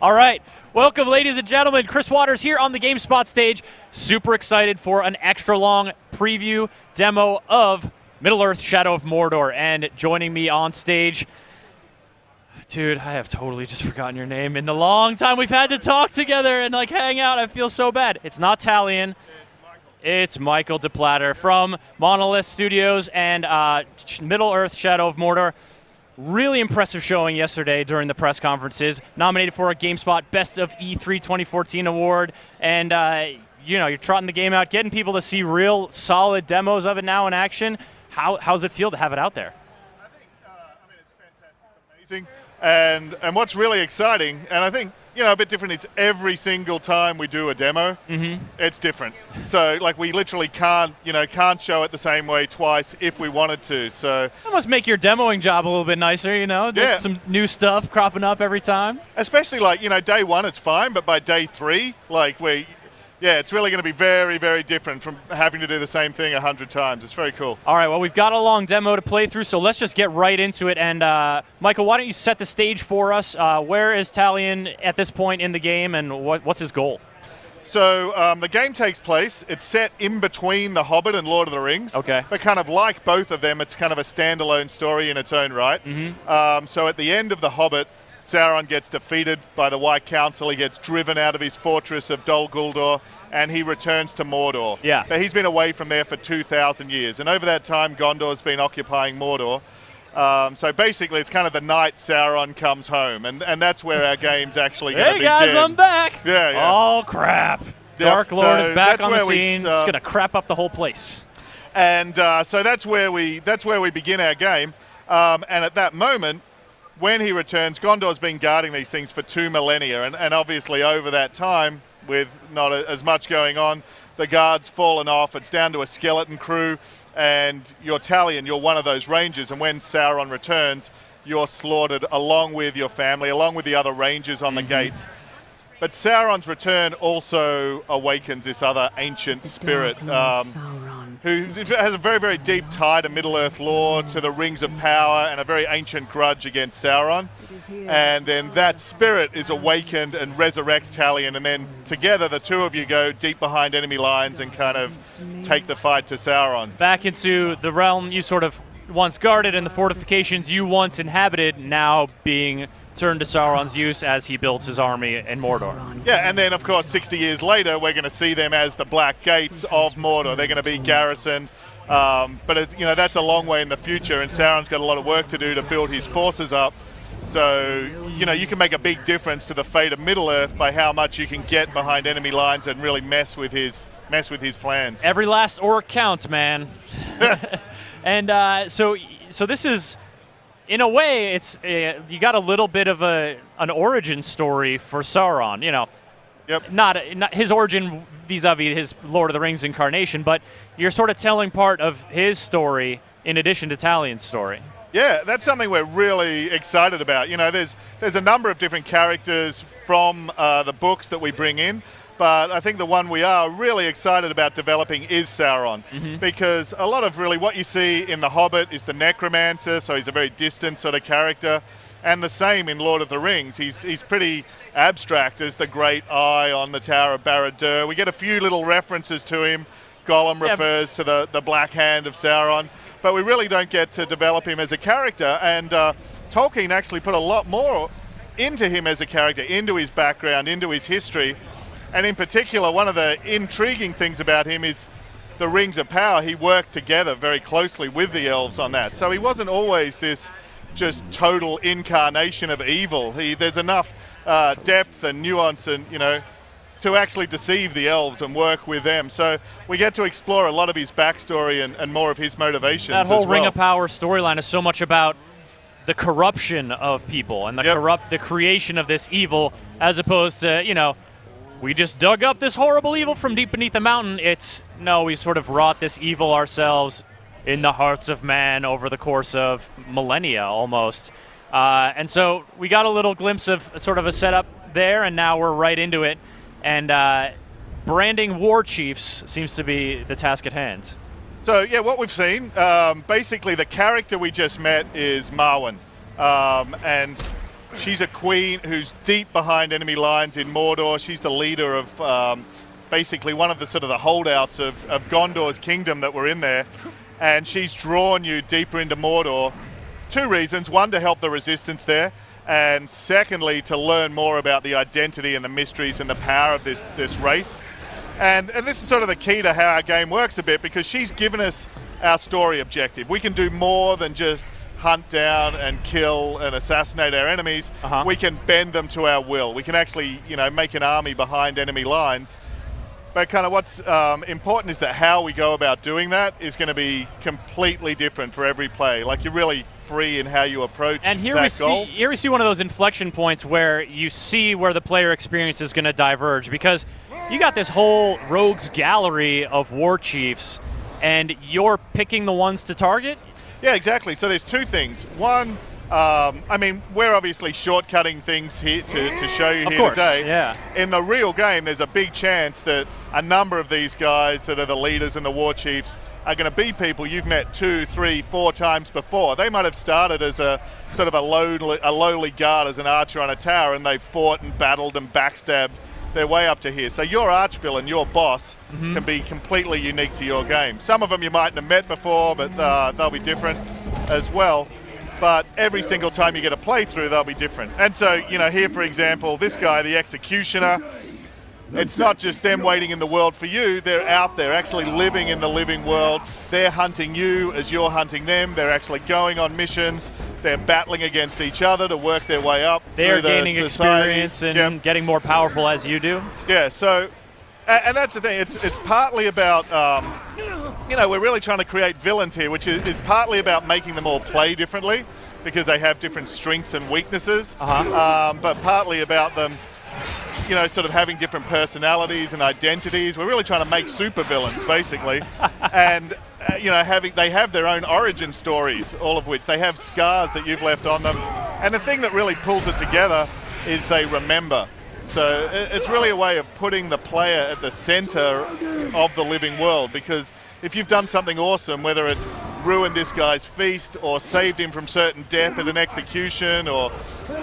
All right, welcome ladies and gentlemen. Chris Waters here on the GameSpot stage. Super excited for an extra long preview demo of Middle-earth Shadow of Mordor. And joining me on stage, dude, I have totally just forgotten your name. In the long time we've had to talk together and like hang out, I feel so bad. It's not Talion. It's Michael DePlatter from Monolith Studios and Middle-earth Shadow of Mordor. Really impressive showing yesterday during the press conferences. Nominated for a GameSpot Best of E3 2014 award. And, you know, you're trotting the game out, getting people to see real solid demos of it now in action. How's it feel to have it out there? I think, it's fantastic. It's amazing. And what's really exciting, and I think, you know, a bit different, it's every single time we do a demo, it's different. So, like, we literally can't show it the same way twice if we wanted to. So that must make your demoing job a little bit nicer, you know? Yeah. Some new stuff cropping up every time. Especially, like, you know, day one it's fine, but by day three, like, it's really going to be very, very different from having to do the same thing 100 times. It's very cool. All right, well, we've got a long demo to play through, so let's just get right into it. And, Michael, why don't you set the stage for us? Where is Talion at this point in the game, and what's his goal? So the game takes place. It's set in between The Hobbit and Lord of the Rings. Okay. But kind of like both of them, it's kind of a standalone story in its own right. So at the end of The Hobbit, Sauron gets defeated by the White Council. He gets driven out of his fortress of Dol Guldur, and he returns to Mordor. Yeah. But he's been away from there for 2,000 years. And over that time, Gondor's been occupying Mordor. So basically, it's kind of the night Sauron comes home. And that's where our game's actually going to begin. Hey, guys, I'm back! Yeah. Oh, crap. Dark Lord is back on the scene. It's going to crap up the whole place. And so that's where we begin our game. And at that moment, when he returns, Gondor's been guarding these things for 2 millennia, and obviously over that time, with not as much going on, the guard's fallen off. It's down to a skeleton crew, and you're Talion, you're one of those rangers, and when Sauron returns, you're slaughtered along with your family, along with the other rangers on the gates. But Sauron's return also awakens this other ancient spirit who has a very, very deep tie to Middle-earth lore, to the Rings of Power, and a very ancient grudge against Sauron. And then that spirit is awakened and resurrects Talion, and then together the two of you go deep behind enemy lines and kind of take the fight to Sauron. Back into the realm you sort of once guarded and the fortifications you once inhabited, now being turned to Sauron's use as he builds his army in Mordor. Yeah, and then, of course, 60 years later, we're going to see them as the Black Gates of Mordor. They're going to be garrisoned, but that's a long way in the future, and Sauron's got a lot of work to do to build his forces up. So, you know, you can make a big difference to the fate of Middle-earth by how much you can get behind enemy lines and really mess with his plans. Every last orc counts, man. And so this is, in a way, it's you got a little bit of an origin story for Sauron. You know, not his origin vis-a-vis his Lord of the Rings incarnation, but you're sort of telling part of his story in addition to Talion's story. Yeah, that's something we're really excited about. You know, there's a number of different characters from the books that we bring in, but I think the one we are really excited about developing is Sauron, because a lot of really what you see in The Hobbit is the necromancer, so he's a very distant sort of character, and the same in Lord of the Rings. He's pretty abstract as the great eye on the Tower of Barad-dûr. We get a few little references to him. Gollum refers to the Black Hand of Sauron, but we really don't get to develop him as a character, and Tolkien actually put a lot more into him as a character, into his background, into his history, and in particular, one of the intriguing things about him is the Rings of Power. He worked together very closely with the elves on that, so he wasn't always this just total incarnation of evil. There's enough depth and nuance and, you know, to actually deceive the elves and work with them. So we get to explore a lot of his backstory and more of his motivations. That whole as well. Ring of Power storyline is so much about the corruption of people and the creation of this evil, as opposed to, you know, we just dug up this horrible evil from deep beneath the mountain. It's, no, we sort of wrought this evil ourselves in the hearts of man over the course of millennia almost. And so we got a little glimpse of sort of a setup there, and now we're right into it. And branding war chiefs seems to be the task at hand. So, yeah, what we've seen, basically the character we just met is Marwyn. And She's a queen who's deep behind enemy lines in Mordor. She's the leader of basically one of the sort of the holdouts of Gondor's kingdom that were in there. And she's drawn you deeper into Mordor. 2 reasons. One, to help the resistance there. And secondly, to learn more about the identity and the mysteries and the power of this wraith. And this is sort of the key to how our game works a bit, because she's given us our story objective. We can do more than just hunt down and kill and assassinate our enemies. We can bend them to our will. We can actually, make an army behind enemy lines. But kind of what's important is that how we go about doing that is going to be completely different for every play. Like, you're really free in how you approach and here that goal. Here we see one of those inflection points where you see where the player experience is going to diverge, because you got this whole rogues gallery of war chiefs, and you're picking the ones to target? Yeah, exactly. So there's 2 things. One, we're obviously shortcutting things here to show you here today. Yeah. In the real game, there's a big chance that a number of these guys that are the leaders and the war chiefs are going to be people you've met 2, 3, 4 times before. They might have started as a sort of a lowly guard as an archer on a tower, and they've fought and battled and backstabbed their way up to here. So your archvillain, your boss, can be completely unique to your game. Some of them you mightn't have met before, but they'll be different as well. But every single time you get a playthrough, they'll be different. And so, here, for example, this guy, the Executioner, it's not just them waiting in the world for you. They're out there actually living in the living world. They're hunting you as you're hunting them. They're actually going on missions. They're battling against each other to work their way up. They're gaining experience and getting more powerful as you do. Yeah, so, and that's the thing. It's partly about, we're really trying to create villains here, which is partly about making them all play differently, because they have different strengths and weaknesses, but partly about them, sort of having different personalities and identities. We're really trying to make super villains, basically. And, they have their own origin stories, all of which they have scars that you've left on them. And the thing that really pulls it together is they remember. So it's really a way of putting the player at the center of the living world, because if you've done something awesome, whether it's ruined this guy's feast or saved him from certain death at an execution or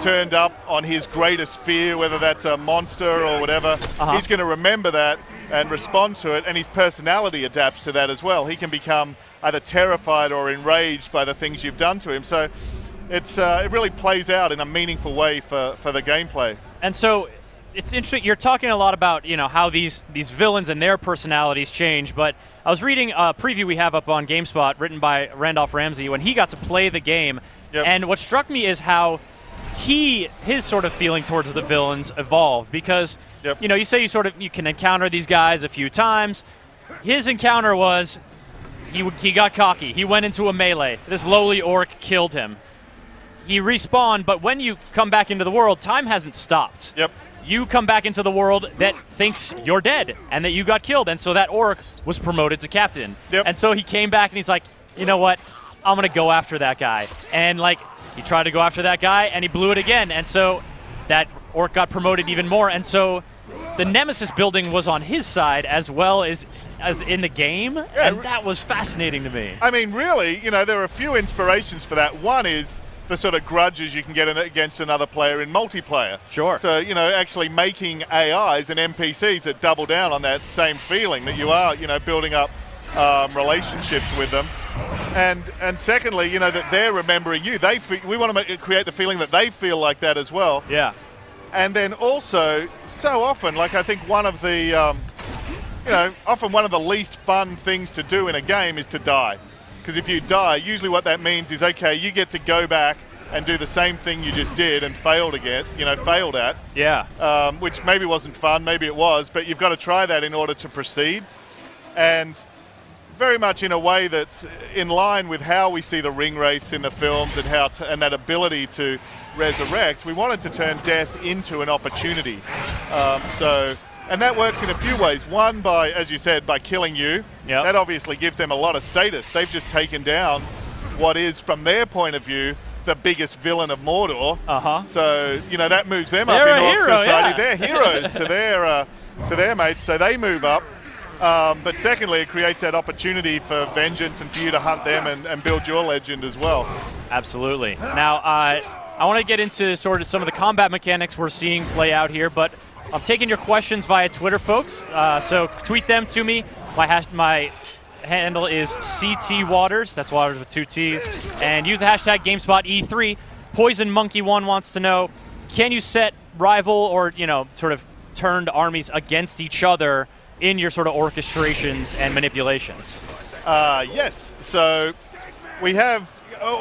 turned up on his greatest fear, whether that's a monster or whatever, he's going to remember that and respond to it, and his personality adapts to that as well. He can become either terrified or enraged by the things you've done to him. So it really plays out in a meaningful way for the gameplay. And so it's interesting, you're talking a lot about how these villains and their personalities change, but I was reading a preview we have up on GameSpot written by Randolph Ramsey when he got to play the game, and what struck me is how his sort of feeling towards the villains evolved, because you say you can encounter these guys a few times. His encounter was he got cocky. He went into a melee. This lowly orc killed him. He respawned, but when you come back into the world, time hasn't stopped. You come back into the world that thinks you're dead and that you got killed, and so that orc was promoted to captain. And so he came back and he's like, you know what, I'm going to go after that guy. And he tried to go after that guy and he blew it again, and so that orc got promoted even more. And so the nemesis building was on his side as well as in the game, and that was fascinating to me. I mean, really, there are a few inspirations for that. One is the sort of grudges you can get against another player in multiplayer. Sure. So, actually making AIs and NPCs that double down on that same feeling that you are, building up relationships with them. And secondly, that they're remembering you. We want to create the feeling that they feel like that as well. Yeah. And then also, so often, I think one of the, often one of the least fun things to do in a game is to die. Because if you die, usually what that means is, okay, you get to go back and do the same thing you just did and failed at. Yeah. Which maybe wasn't fun, maybe it was, but you've got to try that in order to proceed. And very much in a way that's in line with how we see the ring wraiths in the films and and that ability to resurrect. We wanted to turn death into an opportunity. And that works in a few ways. One, by, as you said, by killing you. That obviously gives them a lot of status. They've just taken down what is, from their point of view, the biggest villain of Mordor. So, that moves them up in Orc society. They're heroes to their mates, so they move up. But secondly, it creates that opportunity for vengeance and for you to hunt them and build your legend as well. Absolutely. Now, I want to get into sort of some of the combat mechanics we're seeing play out here, but I'm taking your questions via Twitter, folks. So tweet them to me. My handle is CTWaters. That's Waters with 2 T's. And use the hashtag GameSpotE3. Poison Monkey 1 wants to know, can you set rival or, sort of turned armies against each other in your sort of orchestrations and manipulations? Yes. So we have,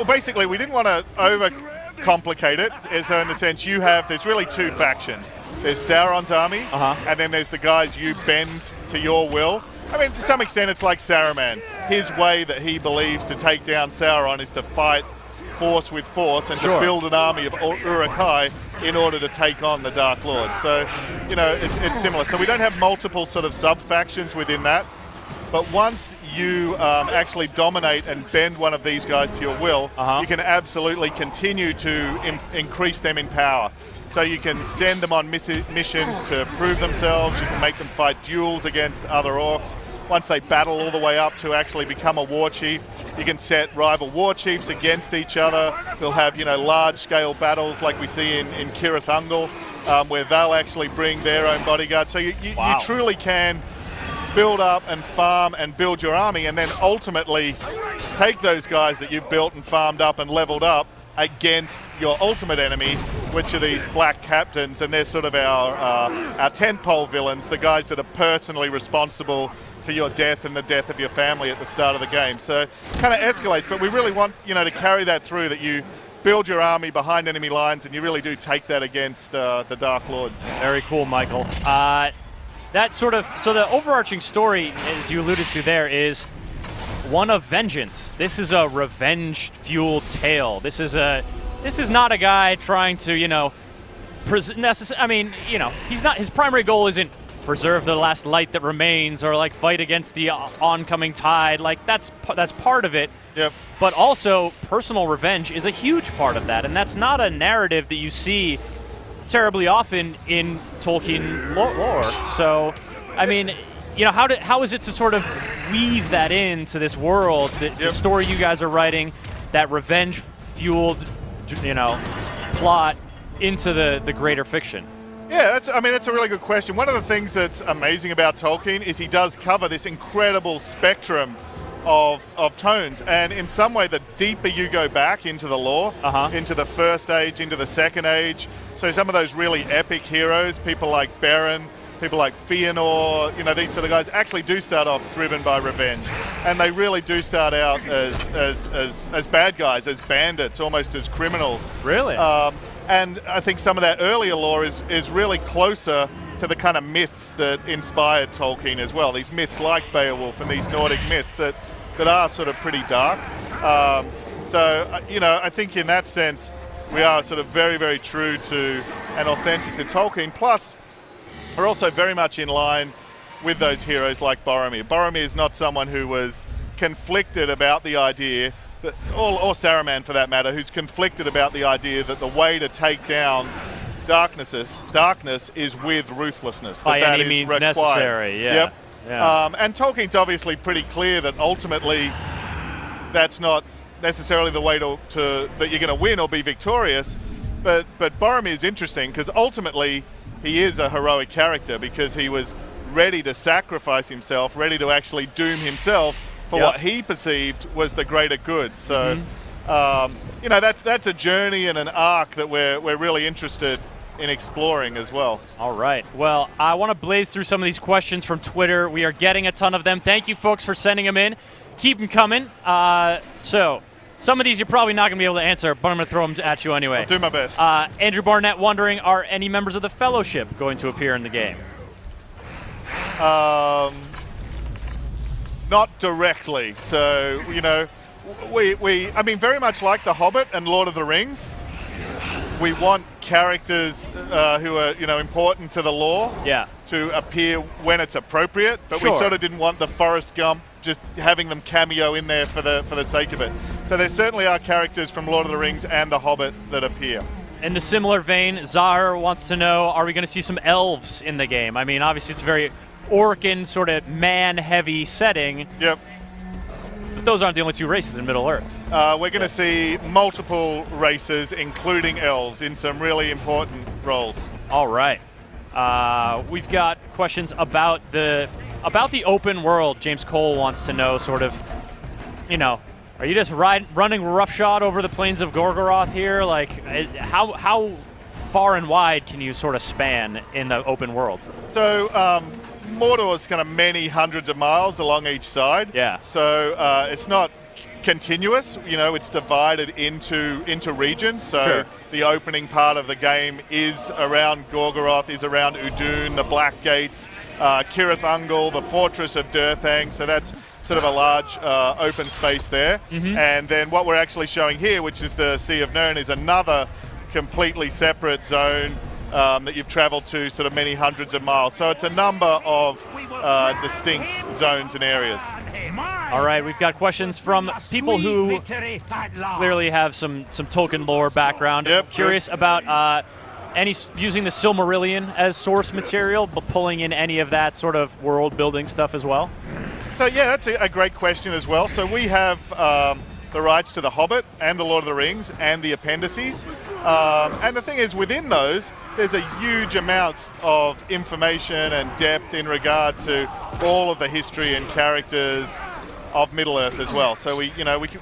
basically, we didn't want to overcomplicate it. So in the sense there's really 2 factions. There's Sauron's army, and then there's the guys you bend to your will. I mean, to some extent, it's like Saruman. His way that he believes to take down Sauron is to fight force with force and to build an army of Uruk-hai in order to take on the Dark Lord. So, it's similar. So we don't have multiple sort of sub-factions within that. But once you actually dominate and bend one of these guys to your will, you can absolutely continue to increase them in power. So you can send them on missions to prove themselves. You can make them fight duels against other orcs. Once they battle all the way up to actually become a war chief, you can set rival war chiefs against each other. They'll have, large-scale battles like we see in Cirith Ungol, where they'll actually bring their own bodyguard. So you truly can build up and farm and build your army, and then ultimately take those guys that you've built and farmed up and leveled up against your ultimate enemy, which are these black captains, and they're sort of our tentpole villains, the guys that are personally responsible for your death and the death of your family at the start of the game. So it kind of escalates, but we really want to carry that through, that you build your army behind enemy lines and you really do take that against the Dark Lord. Very cool, Michael. So the overarching story, as you alluded to there, is one of vengeance. This is a revenge-fueled tale. This is not a guy trying to, he's not. His primary goal isn't preserve the last light that remains or like fight against the oncoming tide. Like that's part of it. Yep. But also, personal revenge is a huge part of that, and that's not a narrative that you see terribly often in Tolkien lore. So, I mean, how is it to sort of weave that into this world, the story you guys are writing, that revenge-fueled, plot into the greater fiction? Yeah, that's a really good question. One of the things that's amazing about Tolkien is he does cover this incredible spectrum of tones, and in some way, the deeper you go back into the lore, into the First Age, into the Second Age, so some of those really epic heroes, people like Beren, people like Fëanor, these sort of guys actually do start off driven by revenge, and they really do start out as bad guys, as bandits, almost as criminals. Really? And I think some of that earlier lore is really closer to the kind of myths that inspired Tolkien as well. These myths like Beowulf and these Nordic myths that are sort of pretty dark. I think in that sense, we are sort of very, very true to and authentic to Tolkien. Plus, we're also very much in line with those heroes like Boromir. Boromir is not someone who was conflicted about the idea that, or Saruman for that matter, who's conflicted about the idea that the way to take down darkness is with ruthlessness. By any means necessary, yeah. Yep. Yeah. And Tolkien's obviously pretty clear that ultimately that's not necessarily the way that you're going to win or be victorious. But Boromir is interesting because ultimately he is a heroic character because he was ready to sacrifice himself, ready to actually doom himself for what he perceived was the greater good. So, that's a journey and an arc that we're really interested in exploring as well. All right. Well, I want to blaze through some of these questions from Twitter. We are getting a ton of them. Thank you, folks, for sending them in. Keep them coming. So, some of these you're probably not going to be able to answer, but I'm going to throw them at you anyway. I'll do my best. Andrew Barnett wondering, are any members of the Fellowship going to appear in the game? Not directly. So, we very much like The Hobbit and Lord of the Rings, we want characters who are, important to the lore to appear when it's appropriate, but we sort of didn't want the Forrest Gump just having them cameo in there for the sake of it. So there certainly are characters from Lord of the Rings and The Hobbit that appear. In the similar vein, Zahar wants to know, are we going to see some elves in the game? I mean, obviously it's a very Orcan sort of man-heavy setting. Yep. But those aren't the only 2 races in Middle-earth. We're going to see multiple races, including elves, in some really important roles. All right. We've got questions about the open world. James Cole wants to know, sort of, you know, are you just running roughshod over the plains of Gorgoroth here? Like, how far and wide can you sort of span in the open world? So Mordor's kind of many hundreds of miles along each side. Yeah. So it's not continuous, you know, it's divided into regions. So Sure. the opening part of the game is around Gorgoroth, is around Udun, the Black Gates, Cirith Ungol, the Fortress of Durthang. So that's sort of a large open space there. And then what we're actually showing here, which is the Sea of Nirn, is another completely separate zone that you've traveled to sort of many hundreds of miles. So it's a number of distinct zones and areas. All right, we've got questions from people who clearly have some Tolkien lore background. Yep, Curious about using the Silmarillion as source material, but pulling in any of that sort of world building stuff as well. So yeah, that's a great question as well. So we have the rights to The Hobbit and The Lord of the Rings and the appendices. And the thing is, within those, there's a huge amount of information and depth in regard to all of the history and characters of Middle-earth as well. So we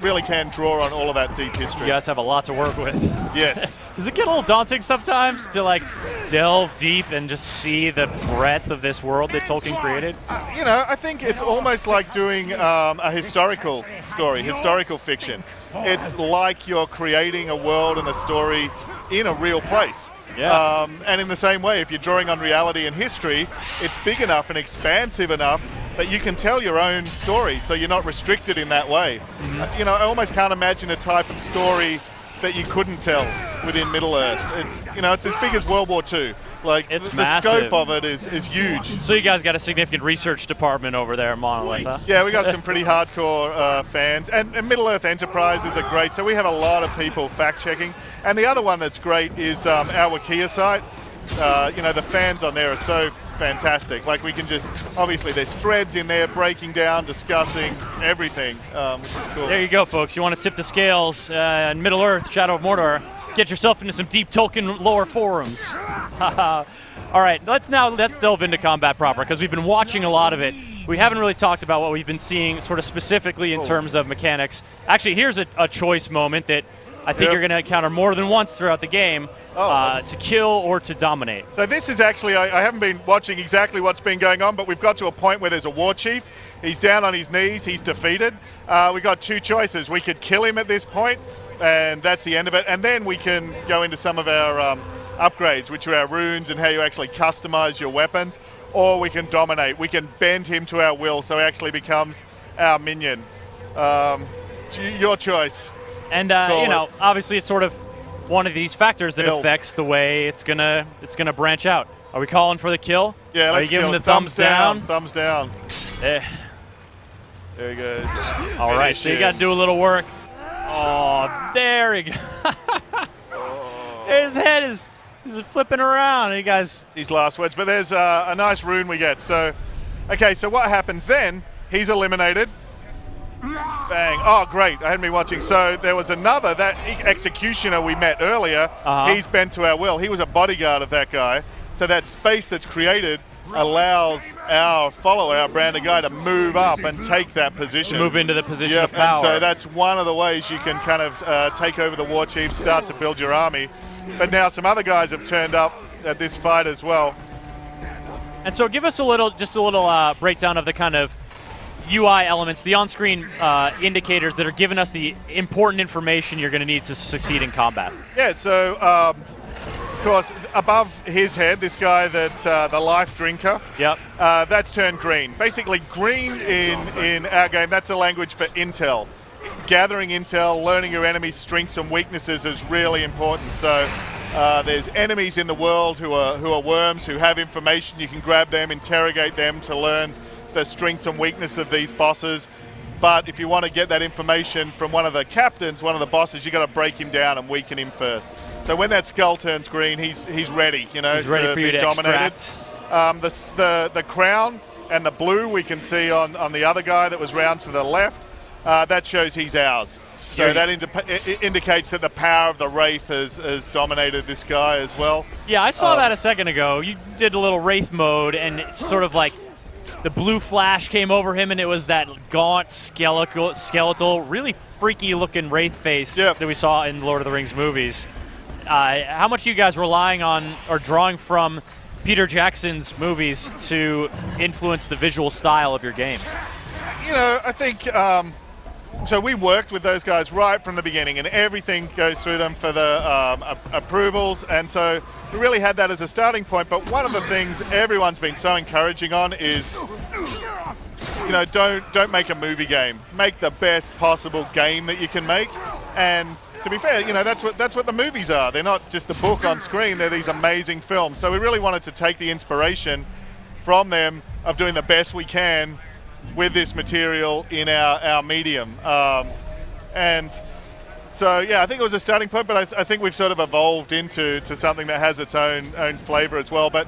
really can draw on all of that deep history. You guys have a lot to work with. Yes. Does it get a little daunting sometimes to like delve deep and just see the breadth of this world that Tolkien created? I think it's almost like doing a historical story, historical fiction. It's like you're creating a world and a story in a real place. Yeah. And in the same way, if you're drawing on reality and history, it's big enough and expansive enough that you can tell your own story, so you're not restricted in that way. I almost can't imagine a type of story that you couldn't tell within Middle-earth. It's as big as World War II. Like, It's the massive. scope of it is huge. So you guys got a significant research department over there at Monolith, huh? Yeah, we got some pretty hardcore fans, and Middle-earth Enterprises are great, so we have a lot of people fact-checking. And the other one that's great is our Wikia site. The fans on there are so fantastic. Like, we can just, obviously there's threads in there breaking down, discussing everything, which is cool. There you go, folks. You want to tip the scales in Middle-earth, Shadow of Mordor, get yourself into some deep Tolkien lore forums. All right, let's delve into combat proper, because we've been watching a lot of it. We haven't really talked about what we've been seeing sort of specifically in terms of mechanics. Actually, here's a choice moment that I think you're going to encounter more than once throughout the game. To kill or to dominate. So this is actually, I haven't been watching exactly what's been going on, but we've got to a point where there's a war chief. He's down on his knees, he's defeated. We've got 2 choices. We could kill him at this point, and that's the end of it. And then we can go into some of our upgrades, which are our runes and how you actually customize your weapons. Or we can dominate. We can bend him to our will, so he actually becomes our minion. Your choice. And obviously it's sort of one of these factors that affects the way it's gonna branch out. Are we calling for the kill? Yeah, let's Are you giving the thumbs down? Thumbs down. Eh. There he goes. All right, so you got to do a little work. Oh, there he goes. His head is flipping around. You guys. His last words, but there's a nice rune we get. So, okay, so what happens then? He's eliminated. Bang. Oh, great. I hadn't been watching. So there was another, that executioner we met earlier. He's bent to our will. He was a bodyguard of that guy. So that space that's created allows our follower, our branded guy, to move up and take that position. Move into the position of power. And so that's one of the ways you can kind of take over the war chief, start to build your army. But now some other guys have turned up at this fight as well. And so give us a little breakdown of the kind of UI elements, the on-screen indicators that are giving us the important information you're going to need to succeed in combat. Yeah, so of course, above his head, this guy that the life drinker, that's turned green. Basically, green in our game, that's a language for intel. Gathering intel, learning your enemy's strengths and weaknesses is really important. So there's enemies in the world who are worms, who have information. You can grab them, interrogate them to learn the strengths and weakness of these bosses. But if you want to get that information from one of the captains, one of the bosses, you got to break him down and weaken him first. So when that skull turns green, he's ready, he's ready for you to dominated. Extract. The crown and the blue we can see on the other guy that was round to the left. that shows he's ours. So that indicates that the power of the Wraith has dominated this guy as well. Yeah, I saw that a second ago. You did a little Wraith mode, and it's sort of like the blue flash came over him, and it was that gaunt, skeletal, really freaky-looking Wraith face that we saw in Lord of the Rings movies. How much are you guys relying on or drawing from Peter Jackson's movies to influence the visual style of your game? You know, I think... So we worked with those guys right from the beginning, and everything goes through them for the approvals, and so we really had that as a starting point. But one of the things everyone's been so encouraging on is, you know, don't make a movie game. Make the best possible game that you can make. And to be fair, you know, that's what the movies are. They're not just the book on screen. They're these amazing films. So we really wanted to take the inspiration from them of doing the best we can with this material in our medium. And so, yeah, I think it was a starting point, but I think we've sort of evolved into something that has its own flavor as well. But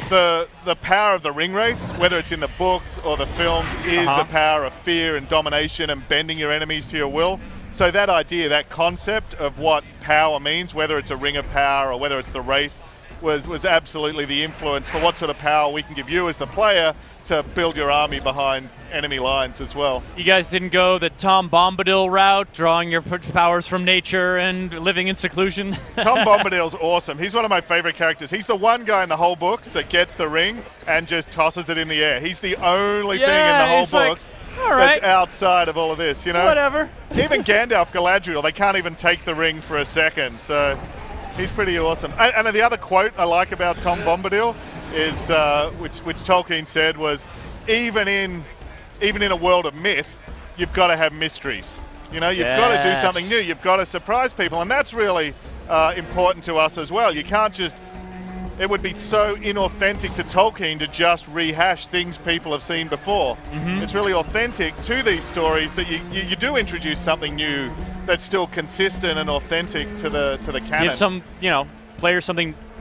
the power of the ring race, whether it's in the books or the films, is the power of fear and domination and bending your enemies to your will. So that idea, that concept of what power means, whether it's a ring of power or whether it's the Wraith, was absolutely the influence for what sort of power we can give you as the player to build your army behind enemy lines as well. You guys didn't go the Tom Bombadil route, drawing your powers from nature and living in seclusion? Tom Bombadil's awesome. He's one of my favorite characters. He's the one guy in the whole books that gets the ring and just tosses it in the air. He's the only thing in the whole books that's outside of all of this, you know? Whatever. Even Gandalf, Galadriel, they can't even take the ring for a second, so... He's pretty awesome. And the other quote I like about Tom Bombadil is, which Tolkien said was, even in a world of myth, you've got to have mysteries. You know, you've got to do something new. You've got to surprise people, and that's really important to us as well. You can't just. It would be so inauthentic to Tolkien to just rehash things people have seen before. It's really authentic to these stories that you do introduce something new that's still consistent and authentic to the canon. Give some, you know, players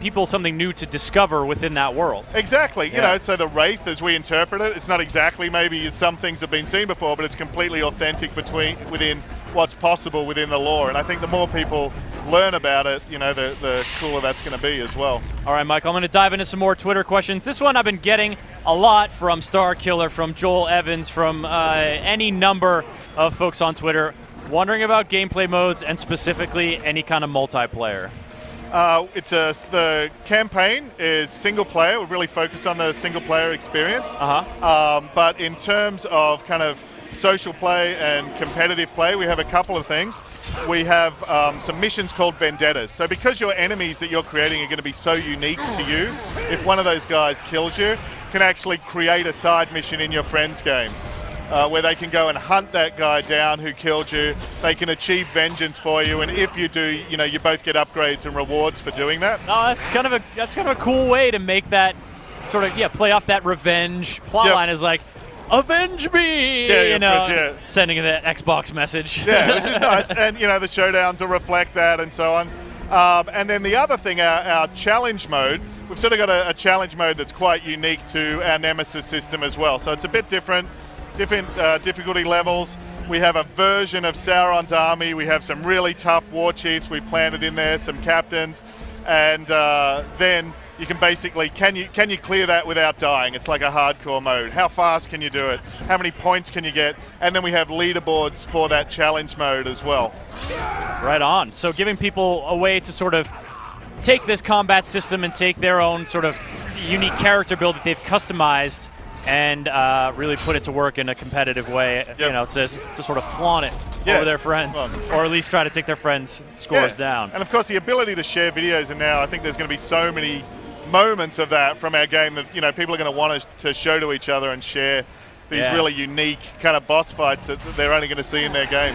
people something new to discover within that world. Exactly. You know, so the Wraith, as we interpret it, it's not exactly maybe as some things have been seen before, but it's completely authentic within what's possible within the lore. And I think the more people learn about it, you know, the cooler that's going to be as well. All right, Mike, I'm going to dive into some more Twitter questions. This one I've been getting a lot from Starkiller, from Joel Evans, from any number of folks on Twitter, wondering about gameplay modes and specifically any kind of multiplayer. The campaign is single player. We're really focused on the single player experience. But in terms of kind of social play and competitive play, we have a couple of things. We have some missions called vendettas. So because your enemies that you're creating are going to be so unique to you, if one of those guys kills you, you can actually create a side mission in your friend's game. Where they can go and hunt that guy down who killed you. They can achieve vengeance for you, and if you do, you know, you both get upgrades and rewards for doing that. Oh, that's kind of a cool way to make that sort of play off that revenge plotline. Is like, avenge me, sending the Xbox message. Yeah, which is nice, and you know the showdowns will reflect that and so on. And then the other thing, our challenge mode. We've sort of got a challenge mode that's quite unique to our Nemesis system as well. So it's a bit different difficulty levels. We have a version of Sauron's army. We have some really tough war chiefs we planted in there, some captains, and then you can basically, can you clear that without dying? It's like a hardcore mode. How fast can you do it? How many points can you get? And then we have leaderboards for that challenge mode as well. Right on. So giving people a way to sort of take this combat system and take their own sort of unique character build that they've customized and really put it to work in a competitive way, you know, to sort of flaunt it over their friends, or at least try to take their friends' scores down. And of course, the ability to share videos, and now I think there's going to be so many moments of that from our game that, you know, people are going to want to show to each other and share these really unique kind of boss fights that they're only going to see in their game.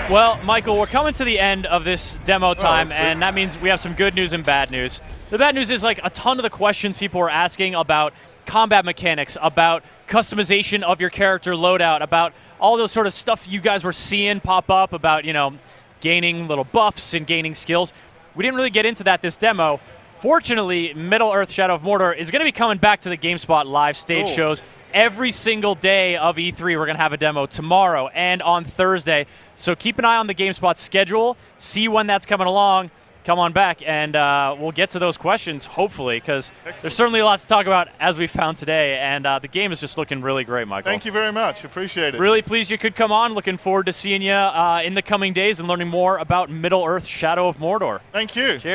Well, Michael, we're coming to the end of this demo time, and that means we have some good news and bad news. The bad news is, like, a ton of the questions people are asking about combat mechanics, about customization of your character loadout, about all those sort of stuff you guys were seeing pop up, about, you know, gaining little buffs and gaining skills. We didn't really get into that this demo. Fortunately, Middle-earth: Shadow of Mordor is going to be coming back to the GameSpot live stage shows every single day of E3, we're going to have a demo tomorrow and on Thursday. So keep an eye on the GameSpot schedule, see when that's coming along. Come on back, and we'll get to those questions, hopefully, because there's certainly a lot to talk about, as we found today, and the game is just looking really great, Michael. Thank you very much. Appreciate it. Really pleased you could come on. Looking forward to seeing you in the coming days and learning more about Middle-earth: Shadow of Mordor. Thank you. Cheers.